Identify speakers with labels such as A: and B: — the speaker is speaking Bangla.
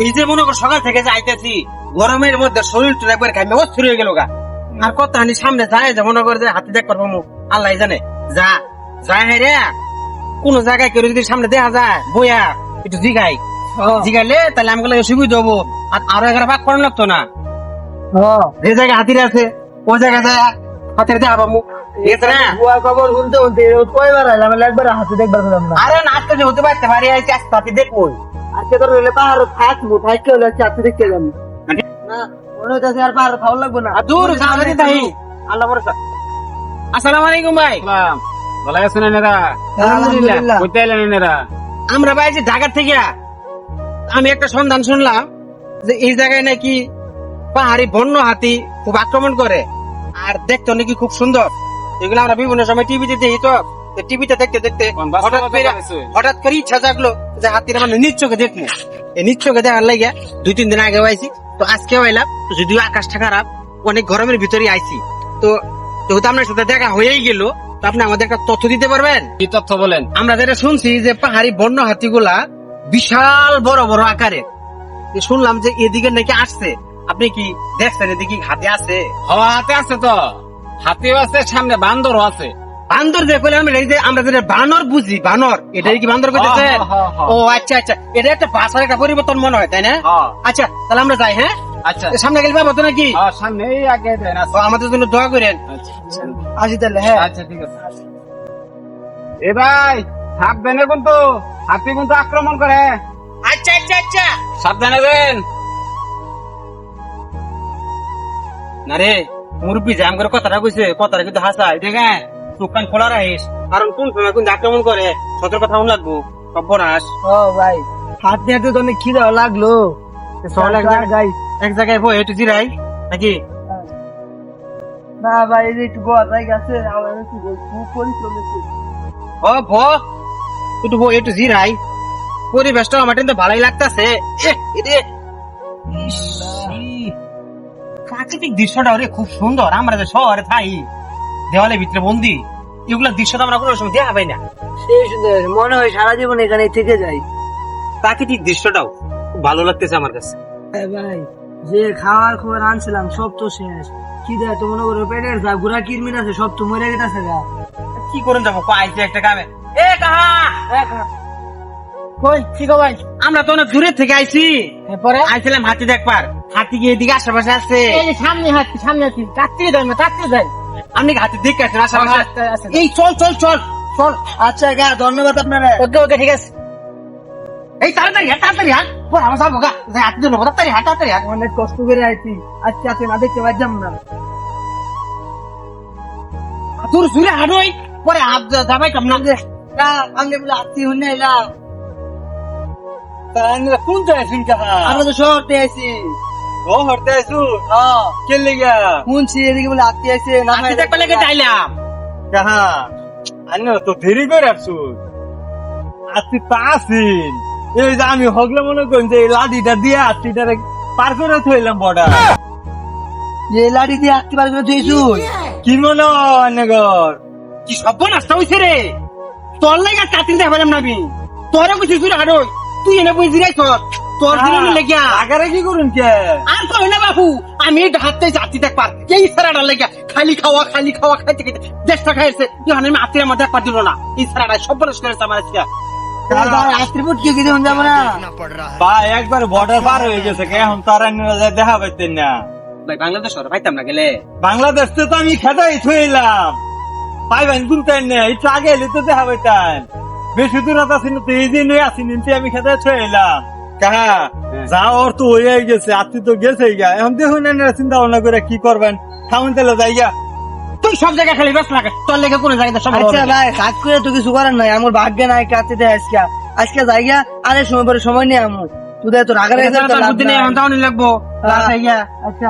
A: এই যে মনে কর সকাল থেকে যে আইতেছি গরমের মধ্যে শরীরটা একবার ঘামে অস্থির হয়ে গেল গা। আর কত হানি সামনে যায় যে মনে করে যে হাতে দেখ পারবো আল্লাহ জানে যা যায় রে কোন জায়গায় কেউ যদি সামনে দেখা যায় বইয়া একটু জিগাইলে তাহলে আমাকে সুবিধা হবো। আর আরো 11 ভাগ করানো লাগতো না। যে জায়গায় হাতির আছে ওই জায়গায় যায় হাতের দেখা পাবো। আরে না আজকে হতে পারতে পারি আজকে দেখবো
B: আজকে তো রেলে পাহাড় থাকবো থাকতে হলে আজকে দেখতে যাবো না মনে হচ্ছে আর পাহাড় খাওয়া লাগবে না।
A: দূর আল্লাহ ভরসা। আসসালামু আলাইকুম ভাই।
C: ভালো আছেন এনারা?
B: আলহামদুলিল্লাহ।
C: কোথায় এলেন এনারা?
A: আমরা ভাই যে ঢাকার থেকে আমি একটা সন্ধান শুনলাম যে এই জায়গায় নাকি পাহাড়ি বন্য হাতি খুব আক্রমণ করে আর দেখতে নাকি খুব সুন্দর। এগুলো আমরা বিভিন্ন সময় টিভিতে দেখি তো টিভিতে দেখতে দেখতে হঠাৎ করে ইচ্ছা জাগলো যে হাতির মানে নিজ চোখে দেখবো। এই নিজ চোখে দেখার লাগে 2-3 দিন আগে আইছি তো আজকেও আইলাম। যদিও আকাশটা খারাপ অনেক গরমের ভিতরে আইছি তো যেহেতু আপনার সাথে দেখা হয়েই গেল তো আপনি আমাদের একটা তথ্য দিতে পারবেন?
C: কি তথ্য বলেন?
A: আমরা যেটা শুনছি যে পাহাড়ি বন্য হাতিগুলা বিশাল বড় বড় আকারে। শুনলাম যে এদিকে নাকি আসছে, আপনি কি দেখছেন এদিকে হাতি আছে?
C: হাতে আছে তো, হাতিও আছে, সামনে বান্দরও আছে।
A: বান্দর দেখলে আমরা যেটা বানর বুঝি, বানর এটাই কি বান্দর করতেছে? ও আচ্ছা আচ্ছা, এটা একটা ভাষার একটা পরিবর্তন মনে হয়, তাই না? আচ্ছা তাহলে আমরা যাই। হ্যাঁ
C: আচ্ছা,
A: সামনে গেলে পাবো তো নাকি?
C: সামনে আগে দেন।
A: আমাদের জন্য দোয়া করেন।
B: আসি তাহলে। হ্যাঁ
C: আচ্ছা ঠিক আছে। এ ভাই সাবধানে কিন্তু, হাতি কিন্তু আক্রমণ করে।
A: আচ্ছা আচ্ছা আচ্ছা
C: সাবধানে দেন।
A: না রে মুরব্বী জাম করে কথাটা কইছে, কথাটা কিন্তু হাসা ঠিক আছে। চোখ কান খোলা রাখিস, কারণ কোন সময় কিন্তু আক্রমণ করে সতর্ক থাকুন লাগবো। সর্বনাশ।
B: ও ভাই হাত দিয়ে তো অনেক খিদা লাগলো।
A: এক জায়গায় বই একটু জিরাই নাকি?
B: না ভাই এই যে একটু গোয়া জায়গা আছে আমার একটু পরিশ্রম একটু
A: ও ভো একটু বই একটু জিরাই। পরিবেশটা আমার কিন্তু ভালোই লাগতেছে। প্রাকৃতিক দৃশ্যটা ওরে খুব সুন্দর। আমরা যে শহরে থাই দেওয়ালের ভিতরে বন্দি, এগুলো দৃশ্য তো আমরা কোনো সময় দেখা পাই না।
B: সেই সুন্দর মনে হয় সারা জীবন এখানে থেকে যাই।
A: প্রাকৃতিক দৃশ্যটাও খুব ভালো লাগতেছে আমার কাছে।
B: ভাই যে খাওয়ার খবর আনছিলাম সব তো শেষ। খিদে তো মনে করো পেটের যা গুড়া কিরমিন আছে সব তো মরে গেছে গা।
A: কি করেন যাবো আইতে একটা কামে। এ কাহা
B: কই কি গো ভাই?
A: আমরা তো অনেক দূরে থেকে আইছি,
B: পরে
A: আইছিলাম হাতি দেখবার। হাতি কি এদিকে আশেপাশে আছে?
B: এই যে সামনে হাতি কাটতে যাই না কাটতে যাই।
A: আপনি কি হাতি দেখে আছেন আশেপাশে?
B: আচ্ছা।
A: এই চল চল চল চল।
B: আচ্ছা গা ধন্যবাদ আপনারা। ওকে ওকে ঠিক আছে।
A: এই তাড়াতাড়ি হাট, তাড়াতাড়ি হাট। পরে আমার যাবো গা, হাতি জন্য তাড়াতাড়ি হাট, তাড়াতাড়ি হাট।
B: অনেক কষ্ট করে আইছি আজকে আছে না দেখতে পাইলাম না।
A: তোর সুরে হাঁটোই পরে হাত যাবাই কামনা।
B: আমি বলে আত্মি হুনে এলাম।
A: কোন জায়গায় শুনতে
B: আমরা তো শহরতে আইছি।
A: ও হরতে আইসু
B: হ্যাঁ
A: কে লেগা?
B: শুনছি এদিকে বলে আত্মি আইছে না
A: হাতি দেখবার লেগে চাইলাম।
C: কাহা আন্য তো দেরি করে আসছো, আজকে তা আসিন। এই যে আমি হগলে মনে করেন যে এই লাঠিটা দিয়ে আত্মিটা পার করে থইলাম বর্ডার।
B: যে লাড়ি দিয়ে আত্মি পার করে তুইছু
C: কি মনে হয় নগর?
A: কি সর্বনাশটা হইছে রে। তোর লাগা কাতিন দেখে পেলাম না আমি। তোরা বুঝি সুরে হাঁটোই, তুই এনে বুঝি রাইছ তোর দিনে লেগা।
C: আগারে কি করুন কে?
A: আর কই না বাবু, আমি এই হাতে যাচ্ছি দেখবার এই সারাটা লেগা খালি খাওয়া খাইতে খাইতে দেশটা খাইছে। আমি আত্মীয় আমার দেখবার দিল না। এই সারাটা সর্বনাশ করেছে আমার আজকে।
B: আত্রিপুট কি দিতে যাবো না
C: ভাই একবার বর্ডার পার হয়ে গেছে, এখন তারা দেখা পাইতেন না।
A: ভাই বাংলাদেশ পাইতাম না গেলে।
C: বাংলাদেশ তো আমি খেতাই থইলাম, পাইবেন গুনতেন না। একটু আগে এলে তো দেখা পাইতেন। বেশি দূর আসিনি তো, এই দিন আসিনি আমি খেতাই থইলাম। কাহা যাওয়ার তো হয়ে গেছে, আত্মি তো গেছে গা। এখন দেখুন চিন্তা ভাবনা করে কি করবেন। খাউন তেলে যাই গা।
A: তুই সব জায়গায় খালি ব্যস্ত লাগে, তোর লেগে কোনো জায়গায় সব।
B: আচ্ছা ভাই কাজ করে তো কিছু করার নাই, আমার ভাগ্যে নাই কাছে দেয় আজকে যাইয়া আরেক সময় পরে সময় নেই আমার তোদের তো রাগারে
A: বুদ্ধি নেই, এখন যাওনি লাগবো।
B: আচ্ছা